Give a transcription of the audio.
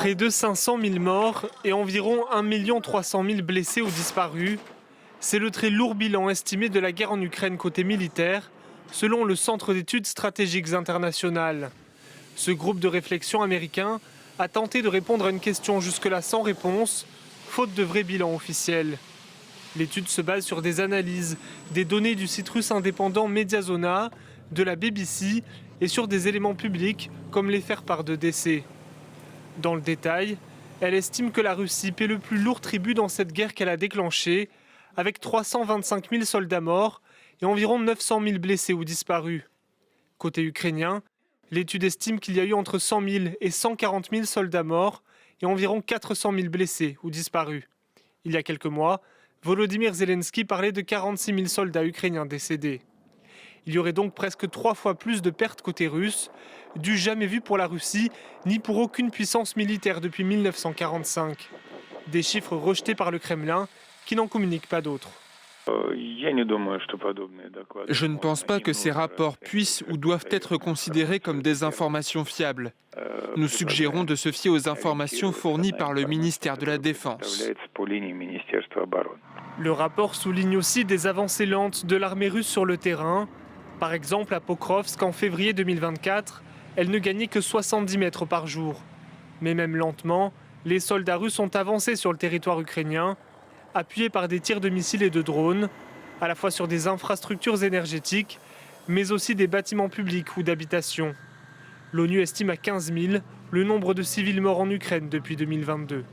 Près de 500 000 morts et environ 1 300 000 blessés ou disparus. C'est le très lourd bilan estimé de la guerre en Ukraine côté militaire, selon le Centre d'études stratégiques internationales. Ce groupe de réflexion américain a tenté de répondre à une question jusque-là sans réponse, faute de vrai bilan officiel. L'étude se base sur des analyses, des données du site russe indépendant Mediazona, de la BBC et sur des éléments publics comme les faire-part de décès. Dans le détail, elle estime que la Russie paie le plus lourd tribut dans cette guerre qu'elle a déclenchée, avec 325 000 soldats morts et environ 900 000 blessés ou disparus. Côté ukrainien, l'étude estime qu'il y a eu entre 100 000 et 140 000 soldats morts et environ 400 000 blessés ou disparus. Il y a quelques mois, Volodymyr Zelensky parlait de 46 000 soldats ukrainiens décédés. Il y aurait donc presque 3 fois plus de pertes côté russe, du jamais vu pour la Russie, ni pour aucune puissance militaire depuis 1945. Des chiffres rejetés par le Kremlin, qui n'en communiquent pas d'autres. Je ne pense pas que ces rapports puissent ou doivent être considérés comme des informations fiables. Nous suggérons de se fier aux informations fournies par le ministère de la Défense. Le rapport souligne aussi des avancées lentes de l'armée russe sur le terrain. Par exemple, à Pokrovsk, en février 2024, elle ne gagnait que 70 mètres par jour. Mais même lentement, les soldats russes ont avancé sur le territoire ukrainien, appuyés par des tirs de missiles et de drones, à la fois sur des infrastructures énergétiques, mais aussi des bâtiments publics ou d'habitation. L'ONU estime à 15 000 le nombre de civils morts en Ukraine depuis 2022.